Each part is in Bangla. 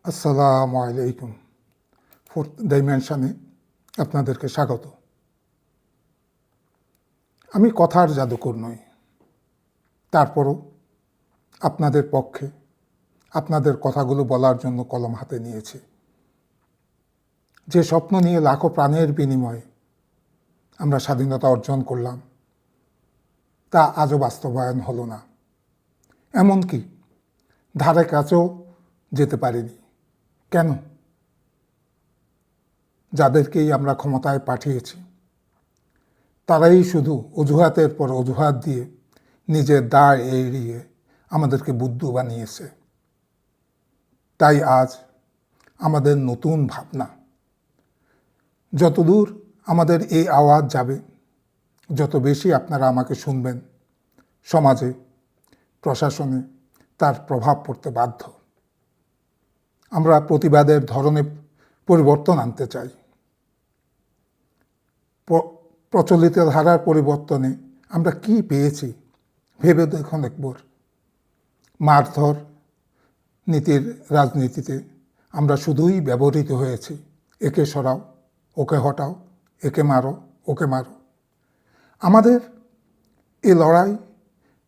আসসালামু আলাইকুম। ফোর্থ ডাইমেনশনে আপনাদেরকে স্বাগত। আমি কথার জাদুকর নই, তারপরও আপনাদের পক্ষে আপনাদের কথাগুলো বলার জন্য কলম হাতে নিয়েছি। যে স্বপ্ন নিয়ে লাখো প্রাণের বিনিময়ে আমরা স্বাধীনতা অর্জন করলাম, তা আজও বাস্তবায়ন হলো না। এমনকি ধারে কাছেও যেতে পারিনি। কেন? যাদেরকেই আমরা ক্ষমতায় পাঠিয়েছি তারাই শুধু অজুহাতের পর অজুহাত দিয়ে নিজের দায় এড়িয়ে আমাদেরকে বুদ্ধু বানিয়েছে। তাই আজ আমাদের নতুন ভাবনা, যতদূর আমাদের এই আওয়াজ যাবে, যত বেশি আপনারা আমাকে শুনবেন, সমাজে, প্রশাসনে তার প্রভাব পড়তে বাধ্য। আমরা প্রতিবাদের ধরনে পরিবর্তন আনতে চাই। প্রচলিত ধারার পরিবর্তনে আমরা কি পেয়েছি ভেবে দেখুন একবার। মারধর নীতির রাজনীতিতে আমরা শুধুই ব্যবহৃত হয়েছি। একে সরাও, ওকে হটাও, একে মারো, ওকে মারো। আমাদের এ লড়াই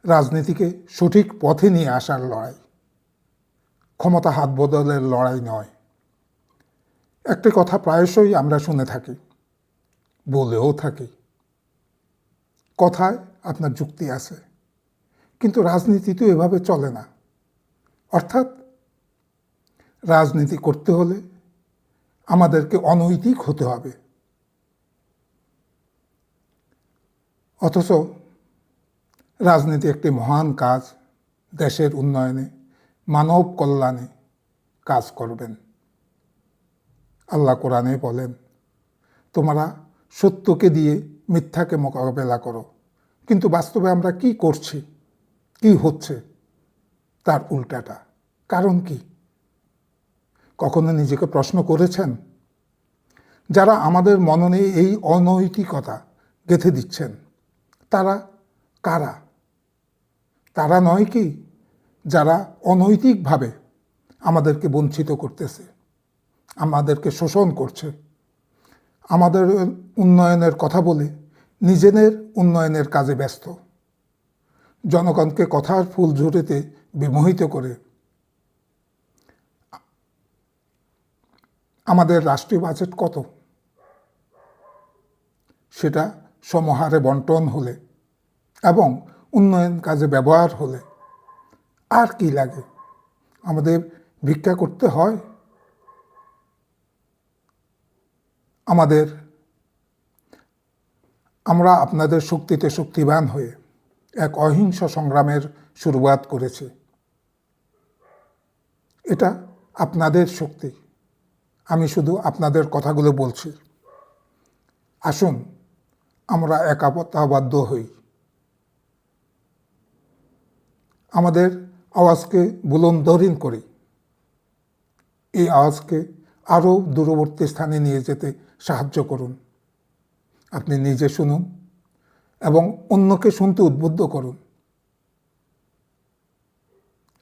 রাজনীতিকে সঠিক পথে নিয়ে আসার লড়াই, ক্ষমতা হাত বদলের লড়াই নয়। একটি কথা প্রায়শই আমরা শুনে থাকি, বলেও থাকি, কথায় আপনার যুক্তি আছে, কিন্তু রাজনীতি তো এভাবে চলে না। অর্থাৎ রাজনীতি করতে হলে আমাদেরকে অনৈতিক হতে হবে। অথচ রাজনীতি একটি মহান কাজ, দেশের উন্নয়নে, মানব কল্যাণে কাজ করবেন। আল্লাহ কোরআনে বলেন, তোমরা সত্যকে দিয়ে মিথ্যাকে মোকাবেলা করো। কিন্তু বাস্তবে আমরা কি করছি, কি হচ্ছে তার উল্টাটা। কারণ কি? কখনো নিজেকে প্রশ্ন করেছেন? যারা আমাদের মননে এই অনৈতিকতা গেঁথে দিচ্ছেন তারা কারা? তারা নয় কি যারা অনৈতিকভাবে আমাদেরকে বঞ্চিত করতেছে, আমাদেরকে শোষণ করছে, আমাদের উন্নয়নের কথা বলে নিজেদের উন্নয়নের কাজে ব্যস্ত, জনগণকে কথার ফুল ঝুড়িতে বিমোহিত করে আমাদের রাষ্ট্রীয় বাজেট কত, সেটা সমহারে বন্টন হলে এবং উন্নয়ন কাজে ব্যবহার হলে আর কি লাগে? আমাদের ভিক্ষা করতে হয়? আমরা আপনাদের শক্তিতে শক্তিবান হয়ে এক অহিংস সংগ্রামের শুরুয়াত করেছি। এটা আপনাদের শক্তি। আমি শুধু আপনাদের কথাগুলো বলছি। আসুন আমরা একতাবদ্ধ হই, আমাদের আওয়াজকে বুলন্দহীন করি, এই আওয়াজকে আরও দূরবর্তী স্থানে নিয়ে যেতে সাহায্য করুন। আপনি নিজে শুনুন এবং অন্যকে শুনতে উদ্বুদ্ধ করুন।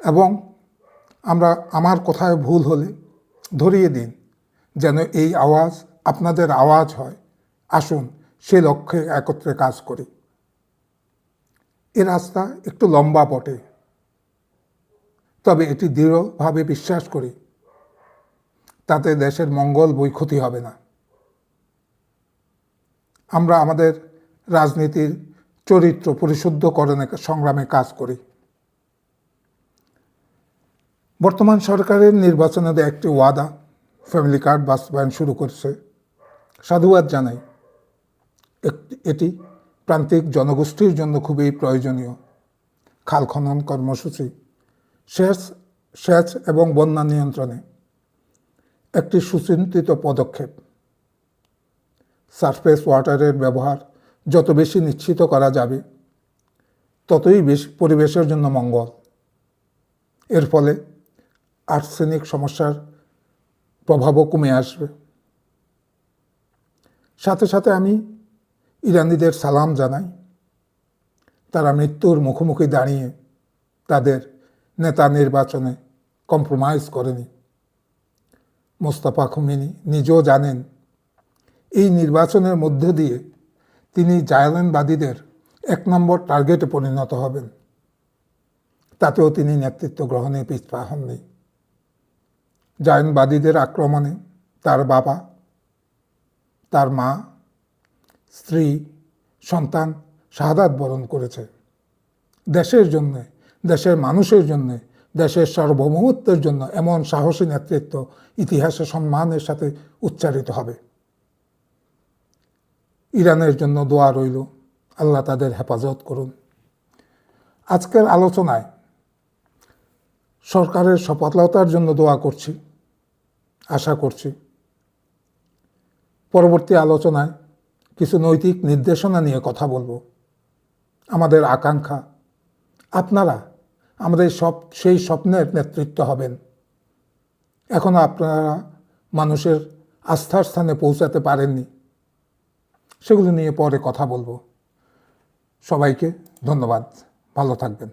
এবং আমার কথায় ভুল হলে ধরিয়ে দিন, যেন এই আওয়াজ আপনাদের আওয়াজ হয়। আসুন সে লক্ষ্যে একত্রে কাজ করি। এ রাস্তা একটু লম্বা বটে, তবে এটি দৃঢ়ভাবে বিশ্বাস করি তাতে দেশের মঙ্গল বই ক্ষতি হবে না। আমরা আমাদের রাজনীতির চরিত্র পরিশুদ্ধকরণের সংগ্রামে কাজ করি। বর্তমান সরকারের নির্বাচনে একটি ওয়াদা, ফ্যামিলি কার্ড বাস্তবায়ন শুরু করছে। সাধুবাদ জানাই। এটি প্রান্তিক জনগোষ্ঠীর জন্য খুবই প্রয়োজনীয়। খাল খনন কর্মসূচি, সেচ এবং বন্যা নিয়ন্ত্রণে একটি সুচিন্তিত পদক্ষেপ। সারফেস ওয়াটারের ব্যবহার যত বেশি নিশ্চিত করা যাবে ততই বেশি পরিবেশের জন্য মঙ্গল। এর ফলে আর্সেনিক সমস্যার প্রভাবও কমে আসবে। সাথে সাথে আমি ইরানিদের সালাম জানাই। তারা মৃত্যুর মুখোমুখি দাঁড়িয়ে তাদের নেতা নির্বাচনে কম্প্রোমাইজ করেনি। মোস্তফা খোমেনি নিজেও জানেন এই নির্বাচনের মধ্য দিয়ে তিনি জায়লানবাদীদের 1 নম্বর টার্গেটে পরিণত হবেন। তাতেও তিনি নেতৃত্ব গ্রহণে পিছপা হননি। জায়নবাদীদের আক্রমণে তার বাবা, তার মা, স্ত্রী, সন্তান শাহাদাত বরণ করেছে। দেশের জন্য, দেশের মানুষের জন্য, দেশের সার্বভৌমত্বের জন্য এমন সাহসী নেতৃত্ব ইতিহাসে সম্মানের সাথে উচ্চারিত হবে। ইরানের জন্য দোয়া রইল, আল্লাহ তাদের হেফাজত করুন। আজকের আলোচনায় সরকারের সফলতার জন্য দোয়া করছি, আশা করছি। পরবর্তী আলোচনায় কিছু নৈতিক নির্দেশনা নিয়ে কথা বলবো। আমাদের আকাঙ্ক্ষা আপনারা আমাদের সেই স্বপ্নের নেতৃত্ব হবেন। এখনো আপনারা মানুষের আস্থার স্থানে পৌঁছাতে পারেননি, সেগুলো নিয়ে পরে কথা বলবো। সবাইকে ধন্যবাদ, ভালো থাকবেন।